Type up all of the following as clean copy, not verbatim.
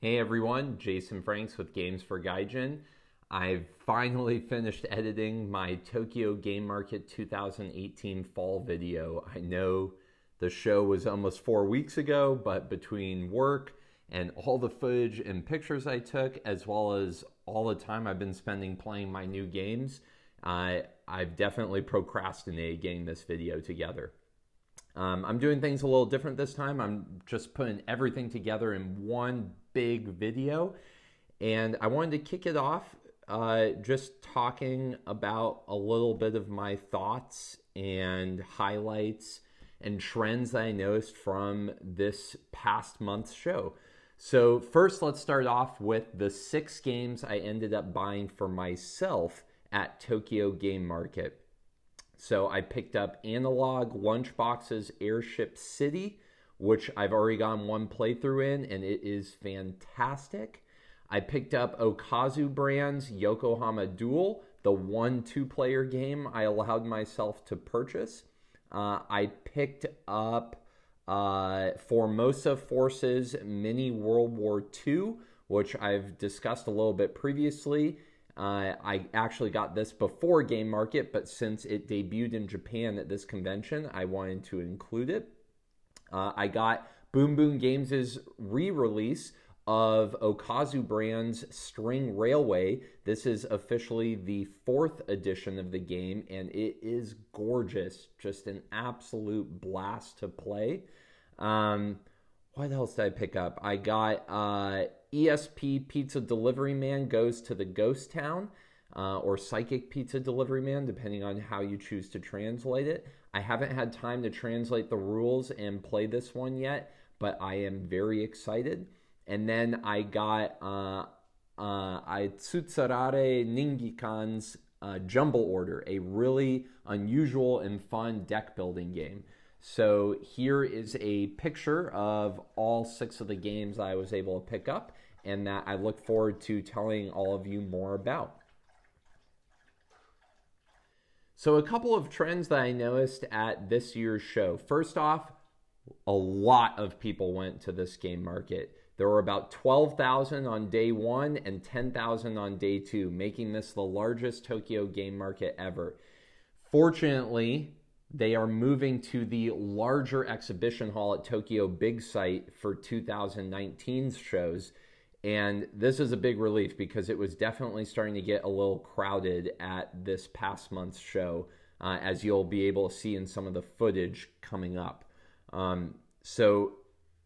Hey everyone, Jason Franks with Games for Gaijin. I've finally finished editing my Tokyo Game Market 2018 fall video. I know the show was almost 4 weeks ago, but between work and all the footage and pictures I took, as well as all the time I've been spending playing my new games, I've definitely procrastinated getting this video together. I'm doing things a little different this time. I'm just putting everything together in one big video. And I wanted to kick it off just talking about a little bit of my thoughts and highlights and trends that I noticed from this past month's show. So first, let's start off with the 6 games I ended up buying for myself at Tokyo Game Market. So I picked up Analog Lunchbox's Airship City, which I've already gotten one playthrough in, and it is fantastic. I picked up Okazu Brand's Yokohama Duel, the 1-2-player game I allowed myself to purchase. I picked up Formosa Forces Mini World War II, which I've discussed a little bit previously. I actually got this before Game Market, but since it debuted in Japan at this convention, I wanted to include it. I got Boom Boom Games' re-release of Okazu Brand's String Railway. This is officially the 4th edition of the game, and it is gorgeous. Just an absolute blast to play. What else did I pick up? I got ESP Pizza Delivery Man Goes to the Ghost Town, or Psychic Pizza Delivery Man, depending on how you choose to translate it. I haven't had time to translate the rules and play this one yet, but I am very excited. And then I got Aitsutsarare Ningikan's Jumble Order, a really unusual and fun deck building game. So here is a picture of all 6 of the games I was able to pick up and that I look forward to telling all of you more about. So a couple of trends that I noticed at this year's show. First off, a lot of people went to this game market. There were about 12,000 on day 1 and 10,000 on day 2, making this the largest Tokyo game market ever. Fortunately, they are moving to the larger exhibition hall at Tokyo Big Sight for 2019's shows. And this is a big relief because it was definitely starting to get a little crowded at this past month's show, as you'll be able to see in some of the footage coming up. So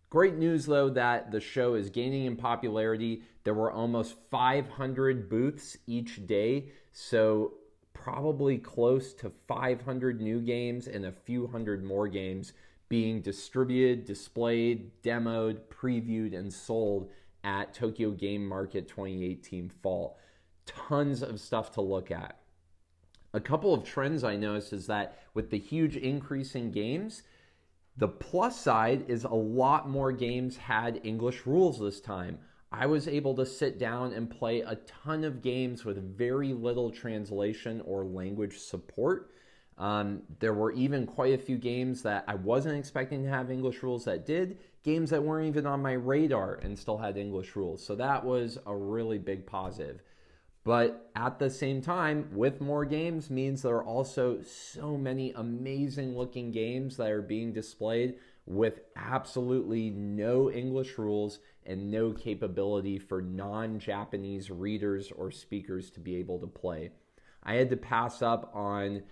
great news, though, that the show is gaining in popularity. There were almost 500 booths each day, so probably close to 500 new games and a few hundred more games being distributed, displayed, demoed, previewed, and sold at Tokyo Game Market 2018 fall. Tons of stuff to look at. A couple of trends I noticed is that with the huge increase in games, the plus side is a lot more games had English rules this time. I was able to sit down and play a ton of games with very little translation or language support. There were even quite a few games that I wasn't expecting to have English rules that did, games that weren't even on my radar and still had English rules. So that was a really big positive. But at the same time, with more games means there are also so many amazing looking games that are being displayed with absolutely no English rules and no capability for non-Japanese readers or speakers to be able to play. I had to pass up on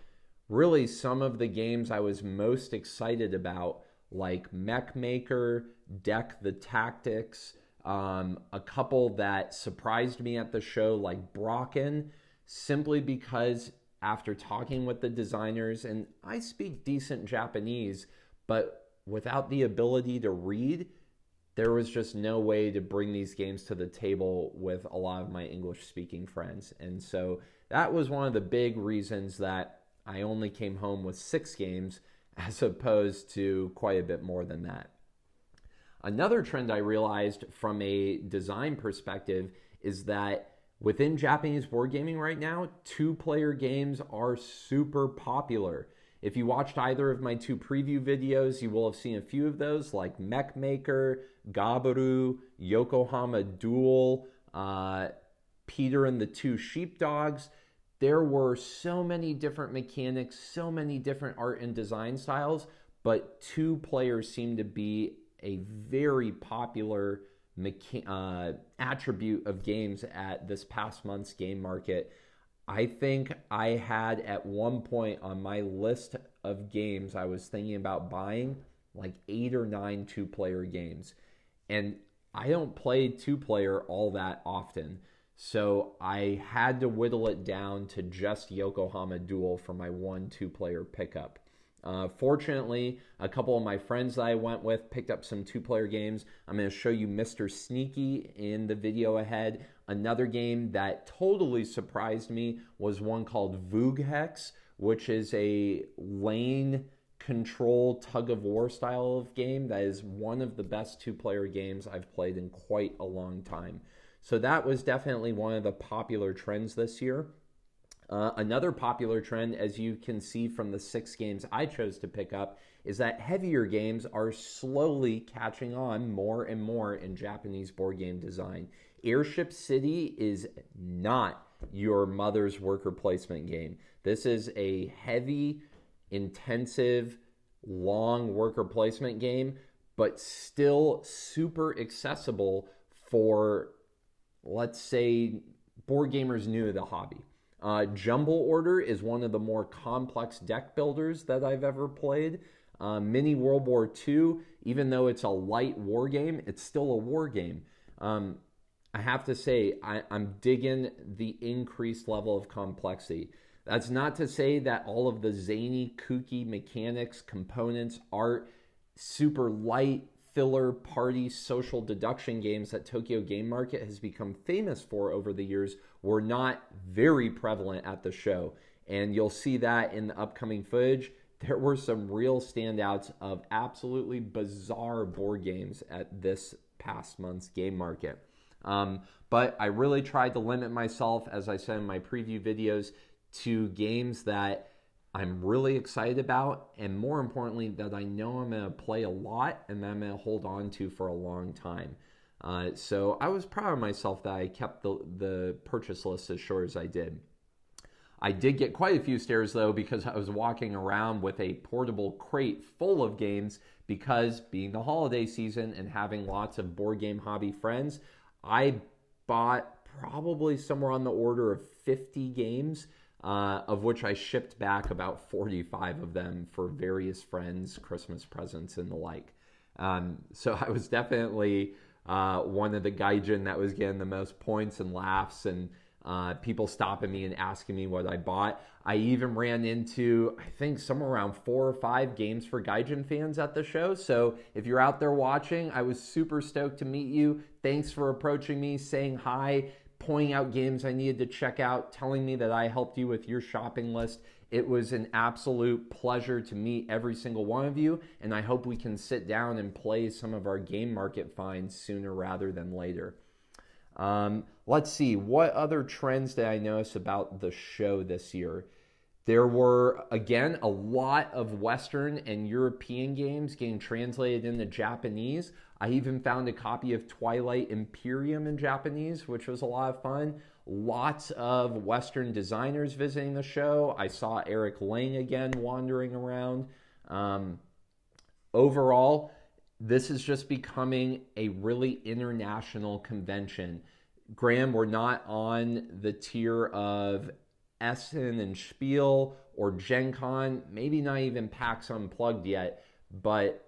really some of the games I was most excited about, like Mech Maker, Deck the Tactics, a couple that surprised me at the show like Brocken, simply because after talking with the designers, and I speak decent Japanese, but without the ability to read, there was just no way to bring these games to the table with a lot of my English-speaking friends. And so that was one of the big reasons that I only came home with 6 games as opposed to quite a bit more than that. Another trend I realized from a design perspective is that within Japanese board gaming right now, 2-player games are super popular. If you watched either of my 2 preview videos, you will have seen a few of those, like Mech Maker, Gabaru, Yokohama Duel, Peter and the 2 Sheepdogs. There were so many different mechanics, so many different art and design styles, but 2 players seem to be a very popular attribute of games at this past month's game market. I think I had at one point on my list of games I was thinking about buying like 8 or 9 2-player games. And I don't play 2-player all that often. So I had to whittle it down to just Yokohama Duel for my 1 2-player pickup. Fortunately, a couple of my friends that I went with picked up some 2-player games. I'm going to show you Mr. Sneaky in the video ahead. Another game that totally surprised me was one called Vooghex, which is a lane control tug-of-war style of game that is one of the best 2-player games I've played in quite a long time. So that was definitely one of the popular trends this year. Another popular trend, as you can see from the 6 games I chose to pick up, is that heavier games are slowly catching on more and more in Japanese board game design. Airship City is not your mother's worker placement game. This is a heavy, intensive, long worker placement game, but still super accessible for, let's say, board gamers new to the hobby. Jumble Order is one of the more complex deck builders that I've ever played. Mini World War II, even though it's a light war game, it's still a war game. I have to say, I'm digging the increased level of complexity. That's not to say that all of the zany, kooky mechanics, components, art, super light, filler, party, social deduction games that Tokyo Game Market has become famous for over the years were not very prevalent at the show. And you'll see that in the upcoming footage. There were some real standouts of absolutely bizarre board games at this past month's game market. But I really tried to limit myself, as I said in my preview videos, to games that I'm really excited about, and more importantly, that I know I'm going to play a lot and that I'm going to hold on to for a long time. So I was proud of myself that I kept the purchase list as short as I did. I did get quite a few stares, though, because I was walking around with a portable crate full of games because, being the holiday season and having lots of board game hobby friends, I bought probably somewhere on the order of 50 games, of which I shipped back about 45 of them for various friends, Christmas presents, and the like. So I was definitely one of the Gaijin that was getting the most points and laughs and people stopping me and asking me what I bought. I even ran into, I think, somewhere around 4 or 5 games for Gaijin fans at the show. So if you're out there watching, I was super stoked to meet you. Thanks for approaching me, saying hi, pointing out games I needed to check out, telling me that I helped you with your shopping list. It was an absolute pleasure to meet every single one of you, and I hope we can sit down and play some of our game market finds sooner rather than later. Let's see, what other trends did I notice about the show this year? There were, again, a lot of Western and European games getting translated into Japanese. I even found a copy of Twilight Imperium in Japanese, which was a lot of fun. Lots of Western designers visiting the show. I saw Eric Lang again wandering around. Overall, this is just becoming a really international convention. Graham, we're not on the tier of Essen and Spiel or Gen Con, maybe not even PAX Unplugged yet, but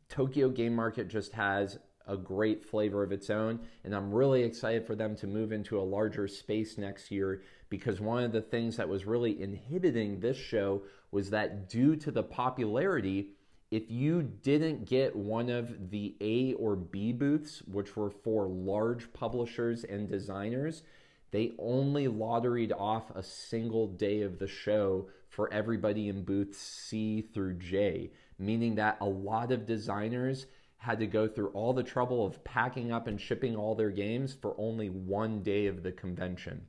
Tokyo Game Market just has a great flavor of its own, and I'm really excited for them to move into a larger space next year, because one of the things that was really inhibiting this show was that due to the popularity, if you didn't get one of the A or B booths, which were for large publishers and designers, they only lotteried off a single day of the show for everybody in booths C through J, meaning that a lot of designers had to go through all the trouble of packing up and shipping all their games for only one day of the convention.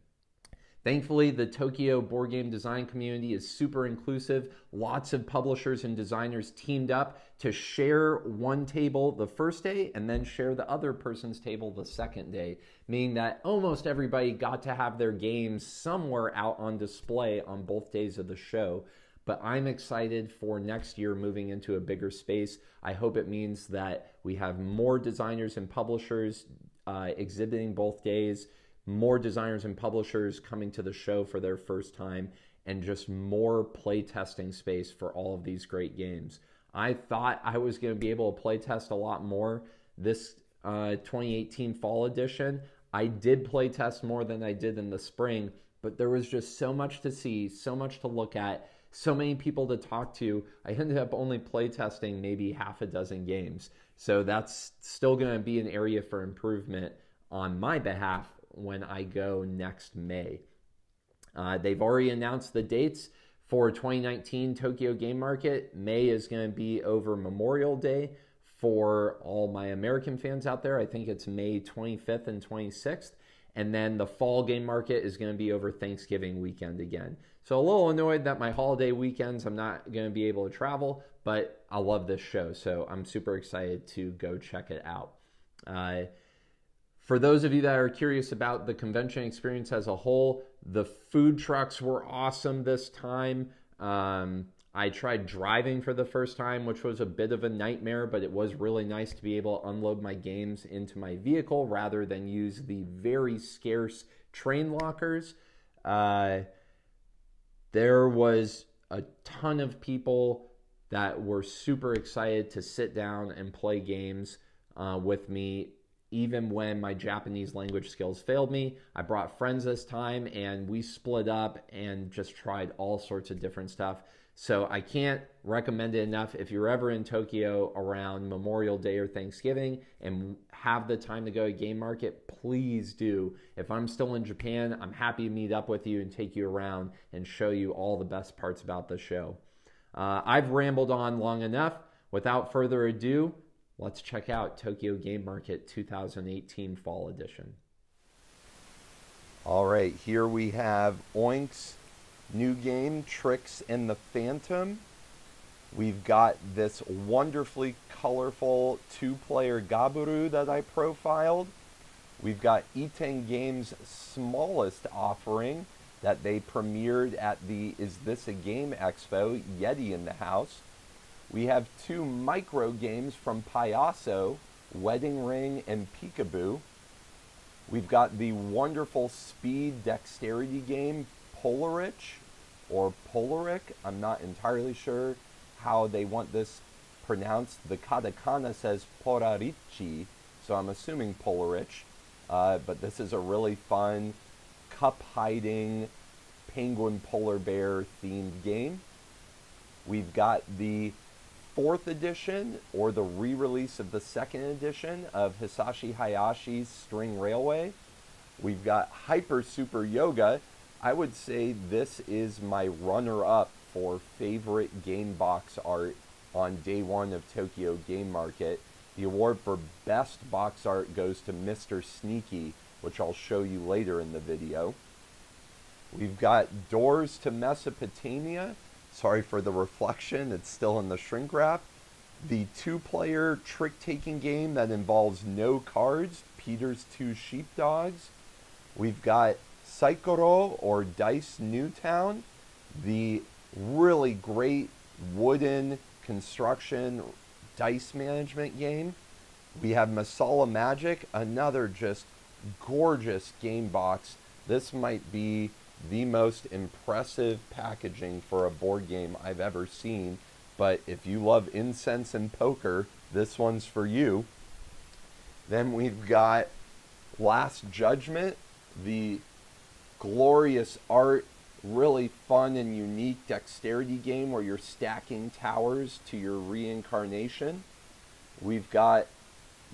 Thankfully, the Tokyo board game design community is super inclusive. Lots of publishers and designers teamed up to share one table the first day and then share the other person's table the second day, meaning that almost everybody got to have their games somewhere out on display on both days of the show. But I'm excited for next year moving into a bigger space. I hope it means that we have more designers and publishers exhibiting both days, more designers and publishers coming to the show for their first time, and just more play testing space for all of these great games. I thought I was going to be able to play test a lot more this 2018 fall edition. I did play test more than I did in the spring, but there was just so much to see, so much to look at, so many people to talk to. I ended up only play testing maybe half a dozen games. So that's still going to be an area for improvement on my behalf when I go next May. They've already announced the dates for 2019 Tokyo Game Market. May is going to be over Memorial Day for all my American fans out there. I think it's May 25th and 26th. And then the fall game market is going to be over Thanksgiving weekend again. So a little annoyed that my holiday weekends I'm not going to be able to travel, but I love this show. So I'm super excited to go check it out. For those of you that are curious about the convention experience as a whole, the food trucks were awesome this time. I tried driving for the first time, which was a bit of a nightmare, but it was really nice to be able to unload my games into my vehicle rather than use the very scarce train lockers. There was a ton of people that were super excited to sit down and play games with me, even when my Japanese language skills failed me. I brought friends this time, and we split up and just tried all sorts of different stuff. So I can't recommend it enough. If you're ever in Tokyo around Memorial Day or Thanksgiving and have the time to go to Game Market, please do. If I'm still in Japan, I'm happy to meet up with you and take you around and show you all the best parts about the show. I've rambled on long enough. Without further ado, let's check out Tokyo Game Market 2018 Fall Edition. All right, here we have Oink's new game, Tricks in the Phantom. We've got this wonderfully colorful two-player Gaburu that I profiled. We've got Itten Games' smallest offering that they premiered at the Is This a Game Expo, Yeti in the House. We have two micro games from Payaso, Wedding Ring and Peekaboo. We've got the wonderful speed dexterity game, Polarich, or Polaric. I'm not entirely sure how they want this pronounced. The katakana says Porarichi, so I'm assuming Polarich. But this is a really fun cup hiding penguin polar bear themed game. We've got the 4th edition, or the re-release of the 2nd edition of Hisashi Hayashi's String Railway. We've got Hyper Super Yoga. I would say this is my runner-up for favorite game box art on day one of Tokyo Game Market. The award for best box art goes to Mr. Sneaky, which I'll show you later in the video. We've got Doors to Mesopotamia. Sorry for the reflection, it's still in the shrink wrap. The 2-player trick-taking game that involves no cards, Peter's Two Sheepdogs. We've got Saikoro, or Dice Newtown, the really great wooden construction dice management game. We have Masala Magic, another just gorgeous game box. This might be the most impressive packaging for a board game I've ever seen, but if you love incense and poker, this one's for you. Then we've got Last Judgment, the glorious art, really fun and unique dexterity game where you're stacking towers to your reincarnation. We've got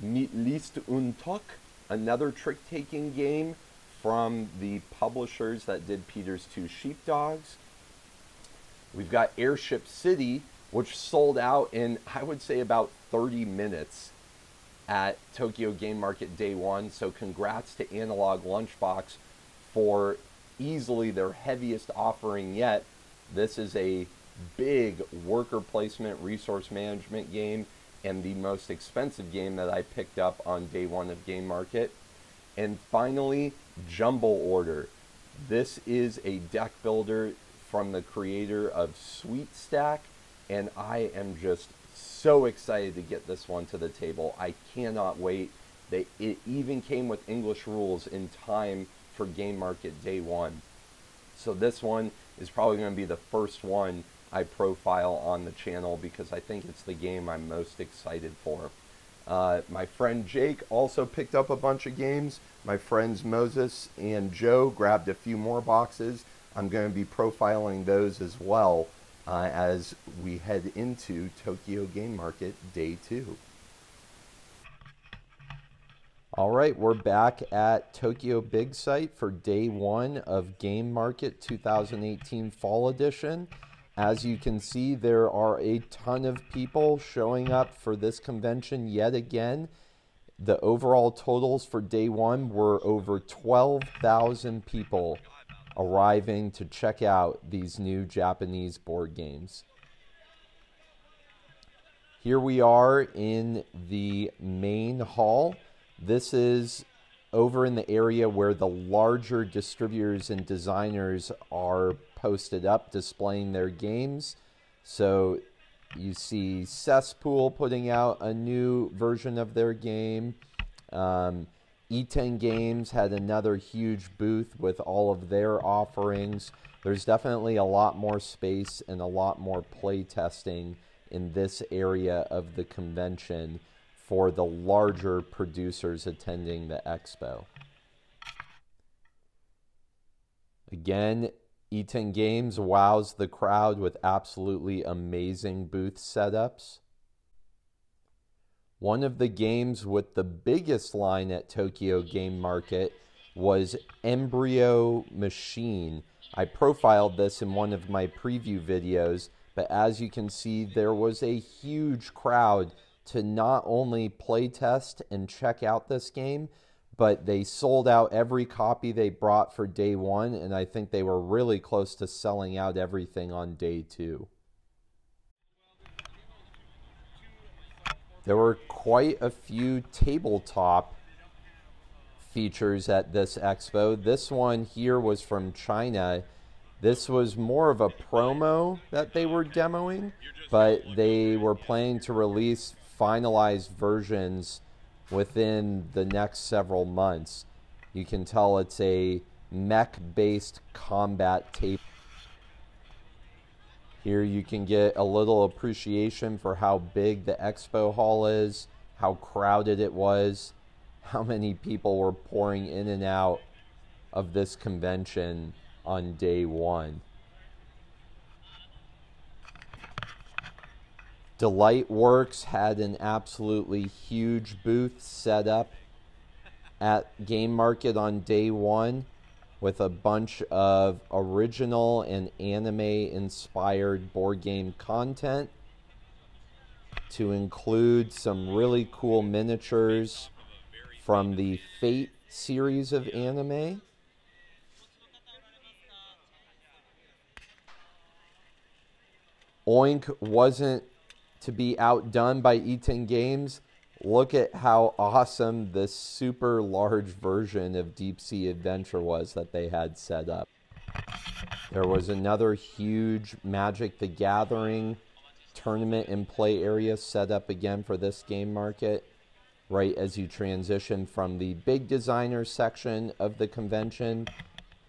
List und Tuck, another trick-taking game from the publishers that did Peter's Two Sheepdogs. We've got Airship City, which sold out in, I would say, about 30 minutes at Tokyo Game Market Day 1. So congrats to Analog Lunchbox for easily their heaviest offering yet. This is a big worker placement, resource management game, and the most expensive game that I picked up on day one of Game Market. And finally, Jumble Order. This is a deck builder from the creator of Sweet Stack, and I am just so excited to get this one to the table. I cannot wait. It even came with English rules in time for Game Market day one. So this one is probably going to be the first one I profile on the channel because I think it's the game I'm most excited for. My friend Jake also picked up a bunch of games. My friends Moses and Joe grabbed a few more boxes. I'm going to be profiling those as well as we head into Tokyo Game Market Day 2. All right, we're back at Tokyo Big Sight for Day 1 of Game Market 2018 Fall Edition. As you can see, there are a ton of people showing up for this convention yet again. The overall totals for Day 1 were over 12,000 people arriving to check out these new Japanese board games. Here we are in the main hall. This is over in the area where the larger distributors and designers are posted up displaying their games. So you see Cesspool putting out a new version of their game. Itten Games had another huge booth with all of their offerings. There's definitely a lot more space and a lot more play testing in this area of the convention for the larger producers attending the expo. Again, Itten Games wows the crowd with absolutely amazing booth setups. One of the games with the biggest line at Tokyo Game Market was Embryo Machine. I profiled this in one of my preview videos, but as you can see, there was a huge crowd to not only play test and check out this game, but they sold out every copy they brought for Day 1, and I think they were really close to selling out everything on Day 2. There were quite a few tabletop features at this expo. This one here was from China. This was more of a promo that they were demoing, but they were planning to release finalized versions within the next several months. You can tell it's a mech-based combat tape. Here you can get a little appreciation for how big the expo hall is, how crowded it was, how many people were pouring in and out of this convention on Day 1. Delight Works had an absolutely huge booth set up at Game Market on Day 1 with a bunch of original and anime-inspired board game content, to include some really cool miniatures from the Fate series of anime. Oink wasn't to be outdone by Itten Games. Look at how awesome this super large version of Deep Sea Adventure was that they had set up. There was another huge Magic the Gathering tournament and play area set up again for this Game Market, right as you transition from the big designer section of the convention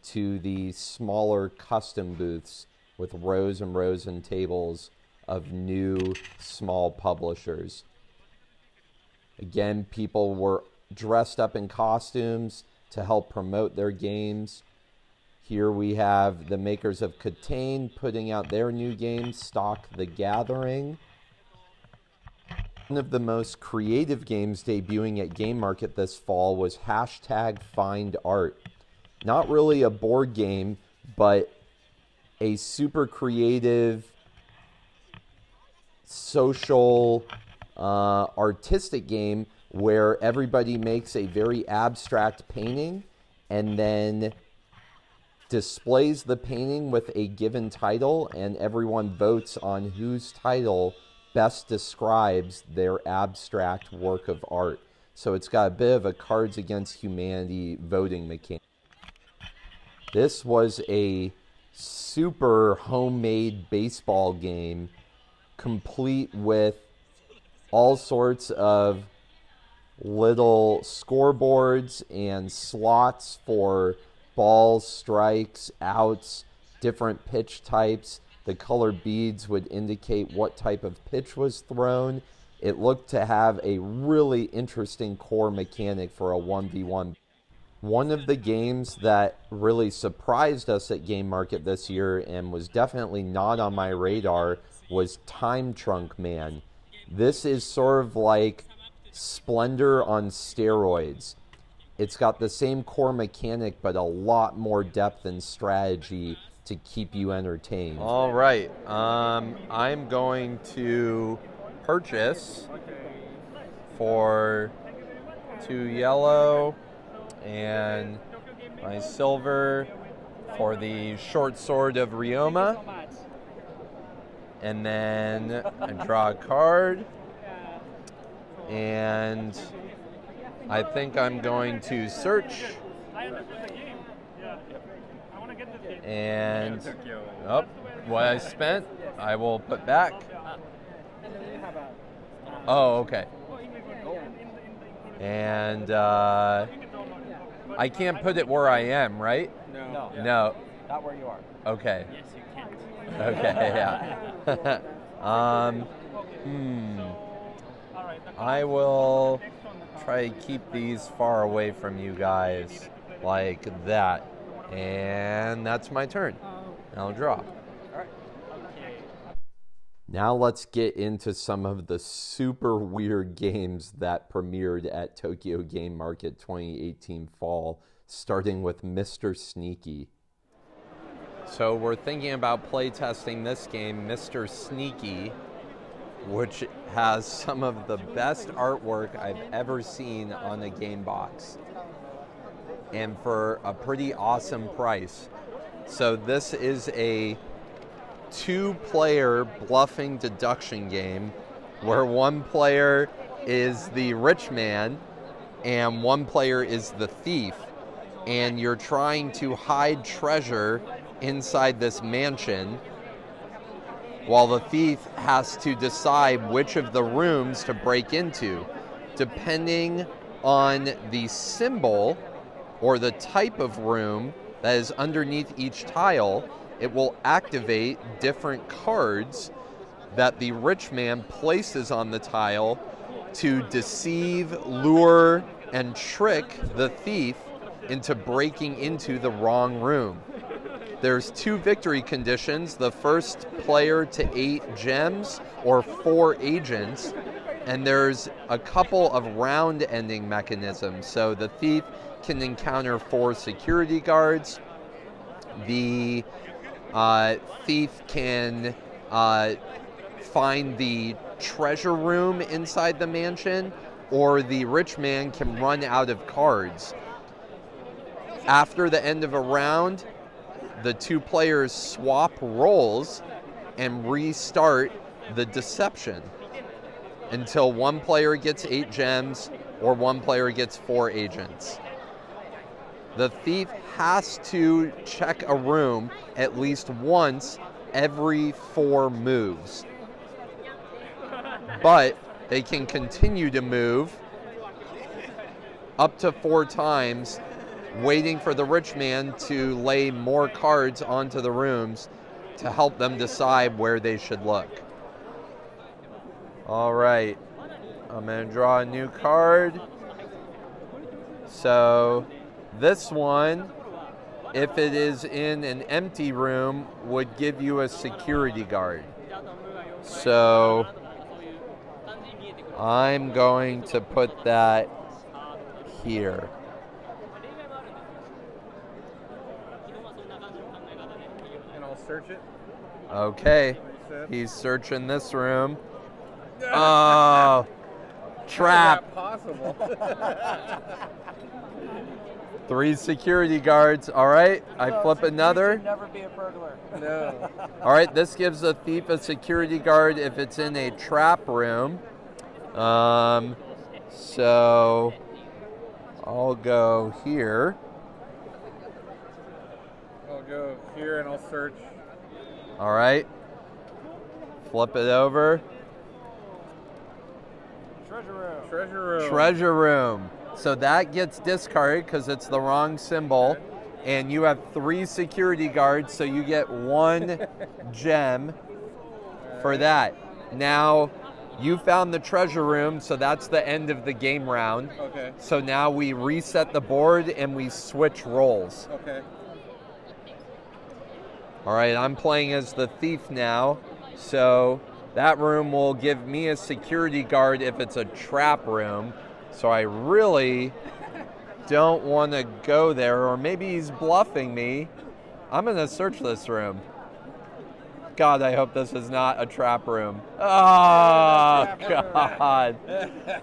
to the smaller custom booths with rows and rows and tables of new small publishers. Again, people were dressed up in costumes to help promote their games. Here we have the makers of Catan putting out their new game, Stock the Gathering. One of the most creative games debuting at Game Market this fall was #Find Art. Not really a board game, but a super creative social artistic game where everybody makes a very abstract painting and then displays the painting with a given title, and everyone votes on whose title best describes their abstract work of art. So it's got a bit of a Cards Against Humanity voting mechanic. This was a super homemade baseball game, complete with all sorts of little scoreboards and slots for balls, strikes, outs, different pitch types. The color beads would indicate what type of pitch was thrown. It looked to have a really interesting core mechanic for a 1v1. One of the games that really surprised us at Game Market this year and was definitely not on my radar was Time Trunk Man. This is sort of like Splendor on steroids. It's got the same core mechanic, but a lot more depth and strategy to keep you entertained. All right, I'm going to purchase for 2 yellow and my silver for the short sword of Ryoma. And then I draw a card. And I think I'm going to search. And what I spent, I will put back. Oh, okay. And I can't put it where I am, right? No. No. Not where you are. Okay. Yes, you can't. Okay, yeah. I will try to keep these far away from you guys, like that. And that's my turn. I'll draw. Now let's get into some of the super weird games that premiered at Tokyo Game Market 2018 fall, starting with Mr. Sneaky. So we're thinking about playtesting this game, Mr. Sneaky, which has some of the best artwork I've ever seen on a game box, and for a pretty awesome price. So this is a 2-player bluffing deduction game where one player is the rich man and one player is the thief, and you're trying to hide treasure inside this mansion while the thief has to decide which of the rooms to break into. Depending on the symbol or the type of room that is underneath each tile, it will activate different cards that the rich man places on the tile to deceive, lure, and trick the thief into breaking into the wrong room. There's 2 victory conditions: the first player to 8 gems or 4 agents, and there's a couple of round ending mechanisms. So the thief can encounter 4 security guards. The thief can find the treasure room inside the mansion, or the rich man can run out of cards. After the end of a round, the 2 players swap roles and restart the deception until one player gets 8 gems or one player gets 4 agents. The thief has to check a room at least once every 4 moves, but they can continue to move up to 4 times, waiting for the rich man to lay more cards onto the rooms to help them decide where they should look. All right, I'm gonna draw a new card. So this one, if it is in an empty room, would give you a security guard. So I'm going to put that here. And I'll search it. Okay, he's searching this room. Oh, trap. Possible. 3 security guards. All right, I flip another. Never be a burglar. No. All right, this gives a thief a security guard if it's in a trap room. So I'll go here. I'll go here and I'll search. All right. Flip it over. Treasure room. Treasure room. Treasure room. So that gets discarded because it's the wrong symbol. And you have 3 security guards, so you get 1 gem for that. Now, you found the treasure room, so that's the end of the game round. Okay. So now we reset the board and we switch roles. Okay. All right, I'm playing as the thief now. So that room will give me a security guard if it's a trap room. So I really don't want to go there, or maybe he's bluffing me. I'm going to search this room. God, I hope this is not a trap room. Oh, God.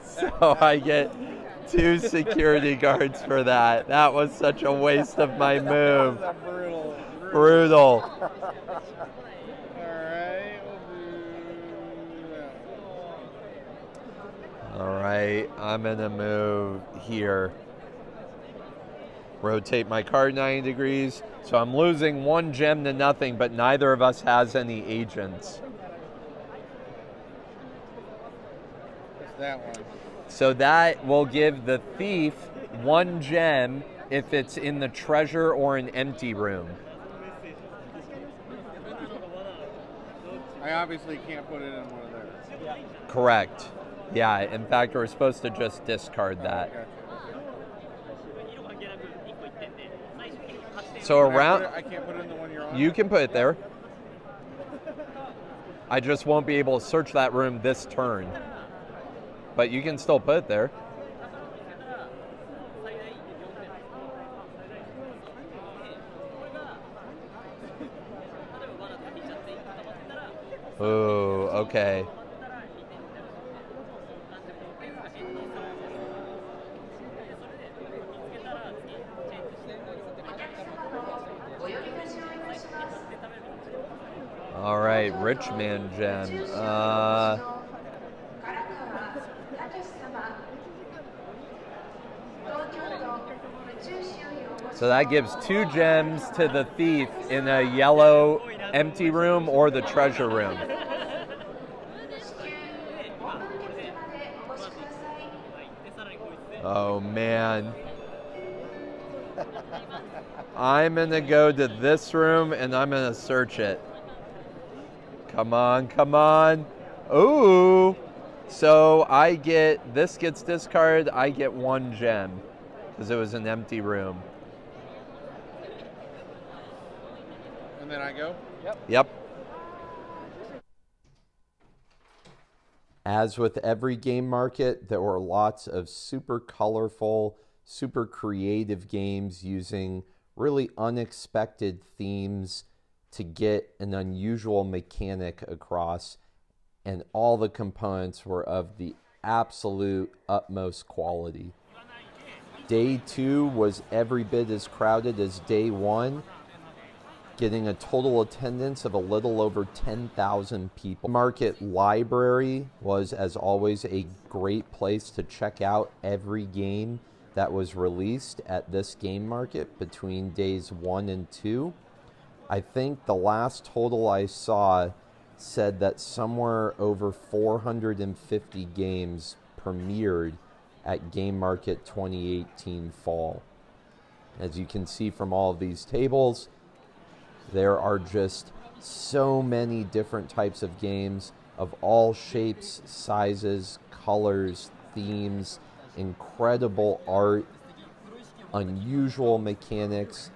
So I get 2 security guards for that. That was such a waste of my move. Brutal. All right, I'm going to move here. Rotate my card 90 degrees. So I'm losing 1 gem to nothing, but neither of us has any agents. What's that one? So that will give the thief 1 gem if it's in the treasure or an empty room. I obviously can't put it in one of theirs. Correct. Yeah, in fact, we're supposed to just discard that. So around, I can't put it in the one you're on? you can put it there. I just won't be able to search that room this turn. But you can still put it there. Oh, okay. All right, rich man gem. So that gives 2 gems to the thief in a yellow empty room or the treasure room. Oh man. I'm gonna go to this room and I'm gonna search it. Come on, come on. Ooh. So I get, this gets discarded, I get 1 gem because it was an empty room. And then I go? Yep. As with every game market, there were lots of super colorful, super creative games using really unexpected themes to get an unusual mechanic across, and all the components were of the absolute utmost quality. Day 2 was every bit as crowded as day 1, getting a total attendance of a little over 10,000 people. Market Library was, as always, a great place to check out every game that was released at this game market between days 1 and 2. I think the last total I saw said that somewhere over 450 games premiered at Game Market 2018 Fall. As you can see from all of these tables, there are just so many different types of games of all shapes, sizes, colors, themes, incredible art, unusual mechanics,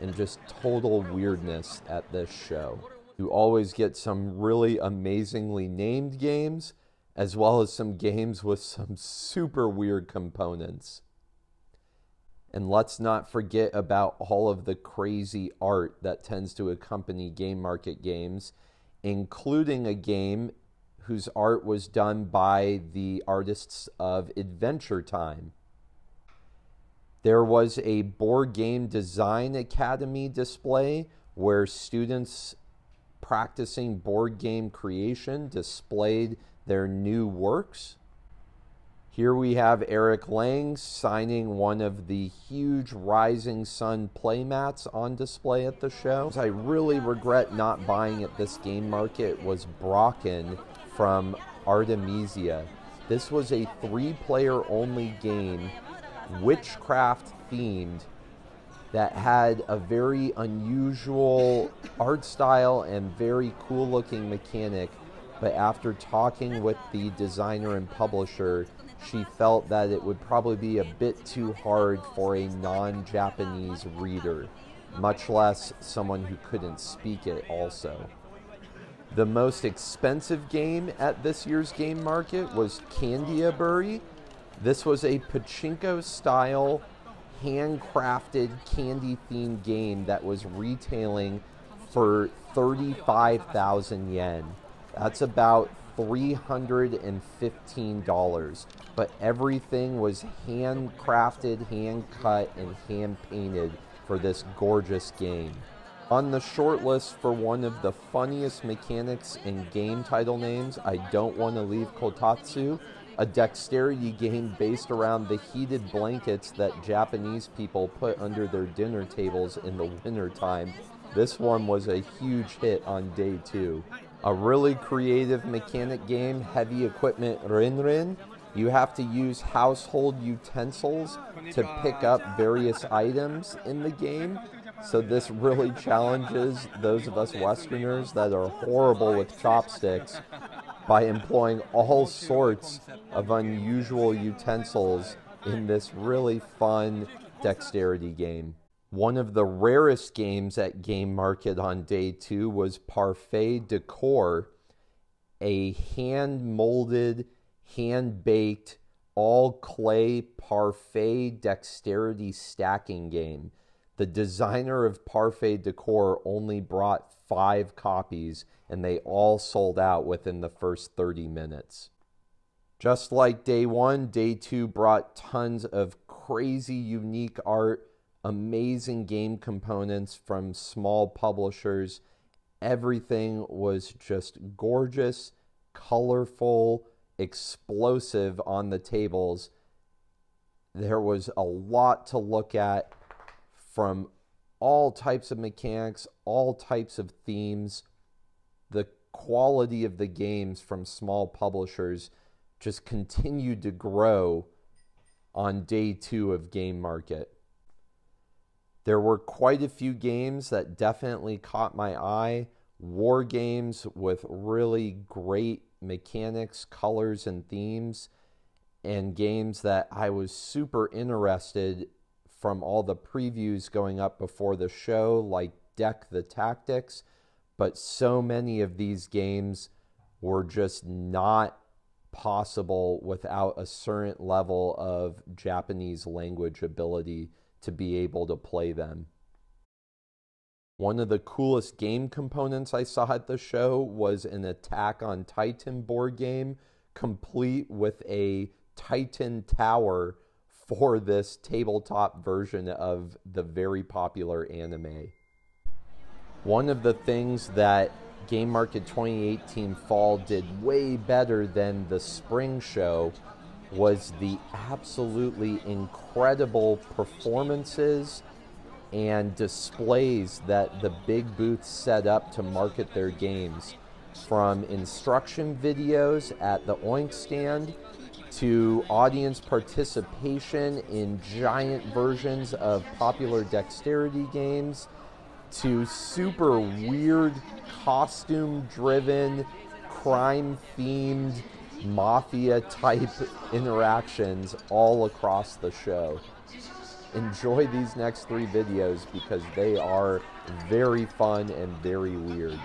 and just total weirdness at this show. You always get some really amazingly named games, as well as some games with some super weird components. And let's not forget about all of the crazy art that tends to accompany game market games, including a game whose art was done by the artists of Adventure Time. There was a board game design academy display where students practicing board game creation displayed their new works. Here we have Eric Lang signing one of the huge Rising Sun playmats on display at the show. I really regret not buying at this game market was Brocken from Artemisia. This was a 3-player only game, witchcraft themed, that had a very unusual art style and very cool looking mechanic. But after talking with the designer and publisher, she felt that it would probably be a bit too hard for a non-Japanese reader, much less someone who couldn't speak it also. The most expensive game at this year's game market was Candiabury. This was a pachinko-style, handcrafted, candy-themed game that was retailing for 35,000 yen. That's about $315, but everything was handcrafted, hand-cut, and hand-painted for this gorgeous game. On the short list for one of the funniest mechanics in game title names, I don't want to leave kotatsu, a dexterity game based around the heated blankets that Japanese people put under their dinner tables in the wintertime. This one was a huge hit on day 2. A really creative mechanic game, heavy equipment RinRin. You have to use household utensils to pick up various items in the game. So this really challenges those of us Westerners that are horrible with chopsticks by employing all sorts of unusual utensils in this really fun dexterity game. One of the rarest games at Game Market on day 2 was Parfait Decor, a hand-molded, hand-baked, all-clay parfait dexterity stacking game. The designer of Parfait Decor only brought 5 copies, and they all sold out within the first 30 minutes. Just like day 1, day 2 brought tons of crazy, unique art, amazing game components from small publishers. Everything was just gorgeous, colorful, explosive on the tables. There was a lot to look at from all types of mechanics, all types of themes. The quality of the games from small publishers just continued to grow on day 2 of Game Market. There were quite a few games that definitely caught my eye. War games with really great mechanics, colors, and themes. And games that I was super interested from all the previews going up before the show, like Deck the Tactics. But so many of these games were just not possible without a certain level of Japanese language ability to be able to play them. One of the coolest game components I saw at the show was an Attack on Titan board game, complete with a Titan tower for this tabletop version of the very popular anime. One of the things that Game Market 2018 Fall did way better than the spring show was the absolutely incredible performances and displays that the big booths set up to market their games. From instruction videos at the Oink stand to audience participation in giant versions of popular dexterity games to super weird costume-driven, crime-themed, mafia-type interactions all across the show. Enjoy these next 3 videos because they are very fun and very weird.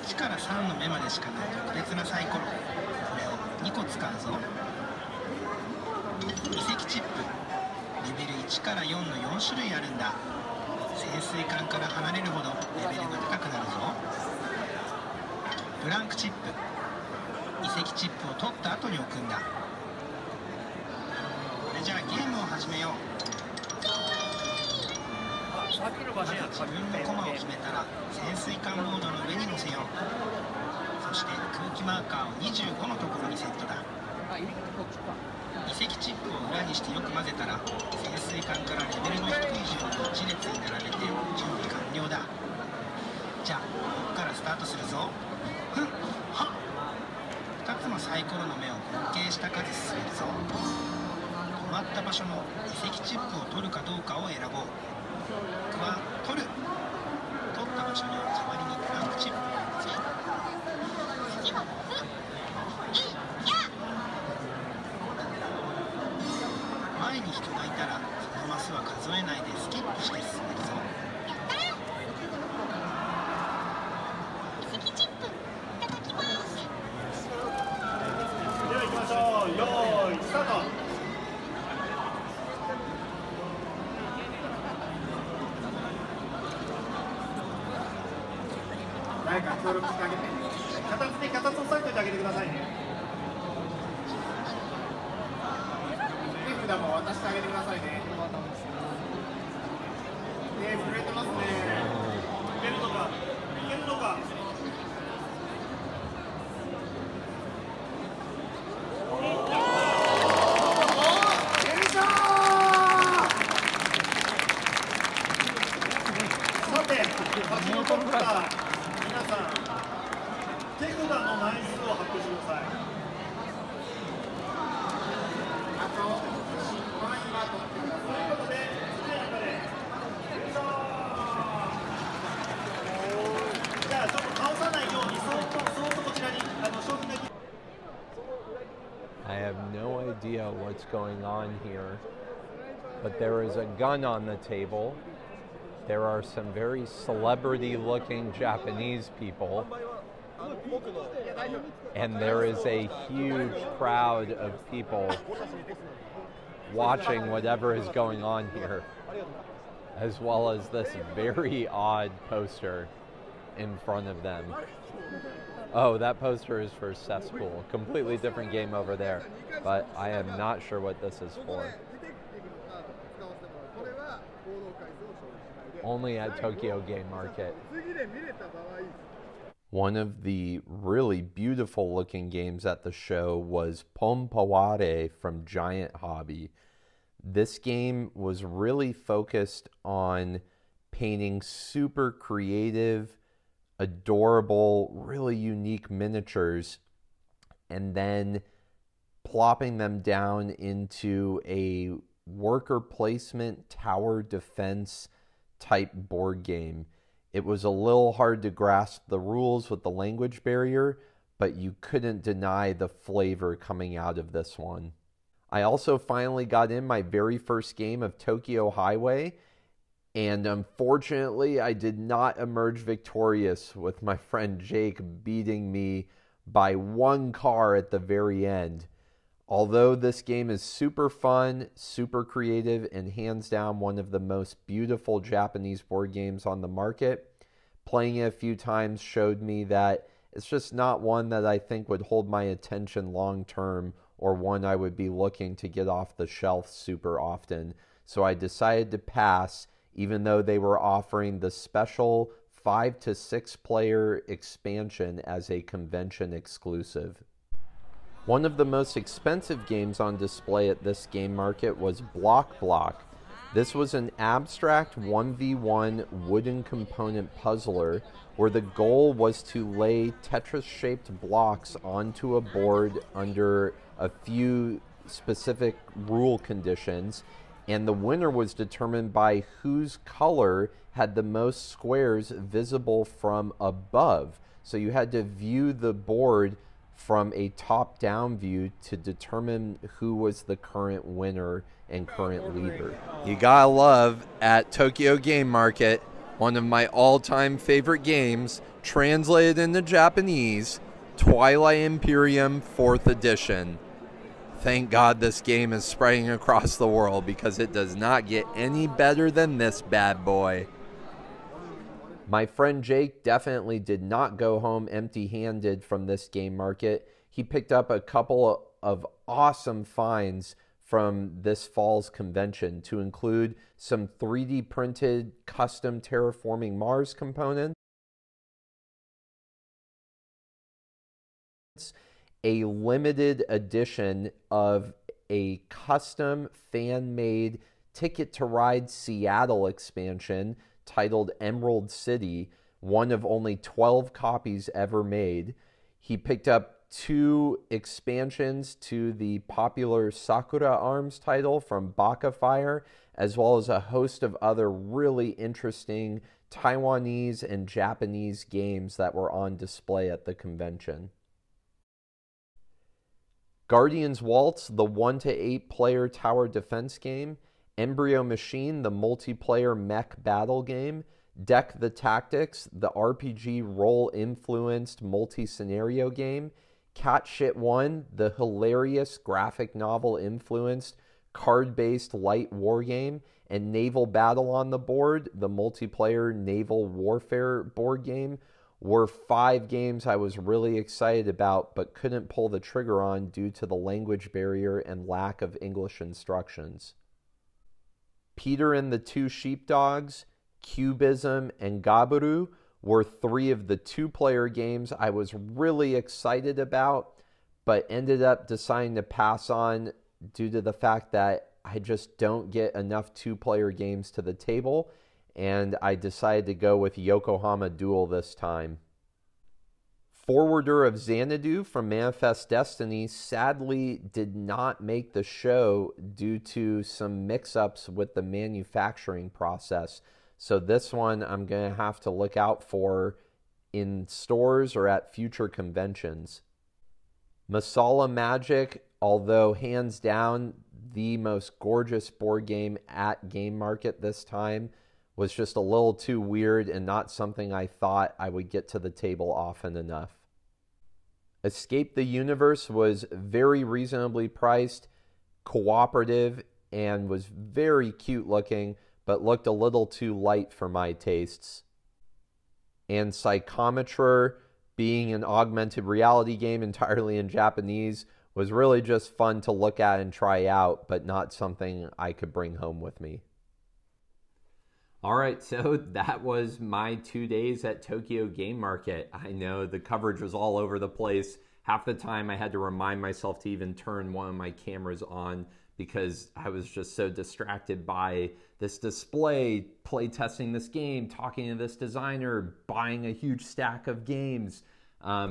1から3の目までしかない特別なサイコロ、これを2個使うぞ。移籍チップレベル1から4の4種類あるんだ。潜水艦から離れるほどレベルが高くなるぞ。ブランクチップ、遺跡チップを取った後に置くんだ。それじゃあゲームを始めよう。まず自分のコマを決めたら潜水艦モードの上に乗せよう。そして空気マーカーを25のところにセットだ。遺跡チップを裏にしてよく混ぜたら潜水艦からレベルの低い順に1列に並べて準備完了だ。じゃあここからスタートするぞ。ふんはっ、2つのサイコロの目を合計した数進めるぞ。止まった場所の遺跡チップを取るかどうかを選ぼう。僕は取る。取った場所には代わりにブランクチップを乗せ、次は前に人がいたらそのマスは数えないでスキップして進めるぞ。遺跡チップいただきます。では行きましょう。よーいスタート。誰か協力してあげて。脚立を押さえておいてあげてくださいね。手札も渡してあげてくださいね。震えてますね。いけるのか。いけるのか。さて、先の取った皆さん、手札の枚数を発表してください。あと10枚は取ってください。ということで、1名の中で、じゃあちょっと倒さないように、そーっとこちらに商品だけ。I have no idea what's going on here, but there is a gun on the table. There are some very celebrity-looking Japanese people, and there is a huge crowd of people watching whatever is going on here, as well as this very odd poster in front of them. Oh, that poster is for Cesspool, a completely different game over there, but I am not sure what this is for. Only at Tokyo Game Market. One of the really beautiful looking games at the show was Ponpoware from Giant Hobby. This game was really focused on painting super creative, adorable, really unique miniatures and then plopping them down into a worker placement tower defense type board game. It was a little hard to grasp the rules with the language barrier, but you couldn't deny the flavor coming out of this one. I also finally got in my very first game of Tokyo Highway, and unfortunately I did not emerge victorious, with my friend Jake beating me by one car at the very end. Although this game is super fun, super creative, and hands down one of the most beautiful Japanese board games on the market, playing it a few times showed me that it's just not one that I think would hold my attention long term, or one I would be looking to get off the shelf super often. So I decided to pass, even though they were offering the special 5 to 6 player expansion as a convention exclusive. One of the most expensive games on display at this game market was Block. This was an abstract 1v1 wooden component puzzler where the goal was to lay Tetris-shaped blocks onto a board under a few specific rule conditions, and the winner was determined by whose color had the most squares visible from above. So you had to view the board from a top-down view to determine who was the current winner and current leader. You gotta love, at Tokyo Game Market, one of my all-time favorite games, translated into Japanese, Twilight Imperium 4th Edition. thank God this game is spreading across the world, because it does not get any better than this bad boy. My friend Jake definitely did not go home empty-handed from this game market. He picked up a couple of awesome finds from this fall's convention, to include some 3D printed custom terraforming Mars components, a limited edition of a custom fan-made Ticket to Ride Seattle expansion titled Emerald City, one of only 12 copies ever made. He picked up 2 expansions to the popular Sakura Arms title from Baka Fire, as well as a host of other really interesting Taiwanese and Japanese games that were on display at the convention. Guardians Waltz, the 1 to 8 player tower defense game, Embryo Machine, the multiplayer mech battle game, Deck the Tactics, the RPG role-influenced multi-scenario game, Cat Shit 1, the hilarious graphic novel-influenced card-based light war game, and Naval Battle on the Board, the multiplayer naval warfare board game, were 5 games I was really excited about but couldn't pull the trigger on due to the language barrier and lack of English instructions. Peter and the Two Sheepdogs, Cubism, and Gaburu were 3 of the 2-player games I was really excited about, but ended up deciding to pass on due to the fact that I just don't get enough 2-player games to the table, and I decided to go with Yokohama Duel this time. Forwarder of Xanadu from Manifest Destiny sadly did not make the show due to some mix-ups with the manufacturing process. So this one I'm going to have to look out for in stores or at future conventions. Masala Magic, although hands down the most gorgeous board game at Game Market this time, was just a little too weird and not something I thought I would get to the table often enough. Escape the Universe was very reasonably priced, cooperative, and was very cute looking, but looked a little too light for my tastes. And Psychometrer, being an augmented reality game entirely in Japanese, was really just fun to look at and try out, but not something I could bring home with me. All right, so that was my 2 days at Tokyo Game Market. I know the coverage was all over the place. Half the time I had to remind myself to even turn one of my cameras on because I was just so distracted by this display, play testing this game, talking to this designer, buying a huge stack of games.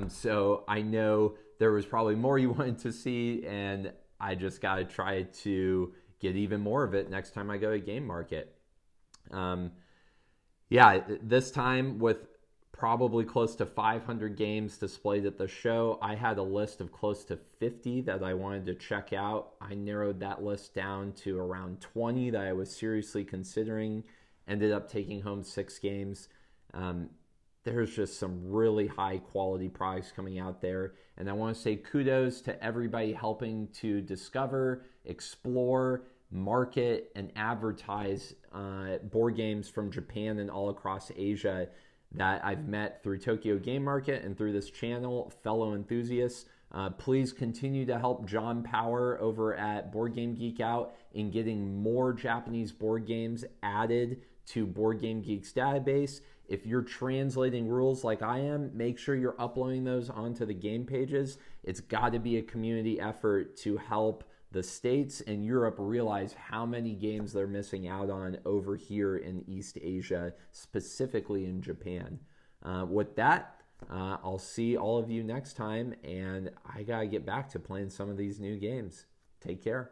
So I know there was probably more you wanted to see, and I just got to try to get even more of it next time I go to Game Market. Yeah, this time with probably close to 500 games displayed at the show, I had a list of close to 50 that I wanted to check out. I narrowed that list down to around 20 that I was seriously considering. Ended up taking home 6 games. There's just some really high quality products coming out there. And I want to say kudos to everybody helping to discover, explore, market, and advertise board games from Japan and all across Asia that I've met through Tokyo Game Market and through this channel, fellow enthusiasts. Please continue to help John Power over at Board Game Geek out in getting more Japanese board games added to Board Game Geek's database. If you're translating rules like I am, make sure you're uploading those onto the game pages. It's got to be a community effort to help the States and Europe realize how many games they're missing out on over here in East Asia, specifically in Japan. With that, I'll see all of you next time, and I gotta get back to playing some of these new games. Take care.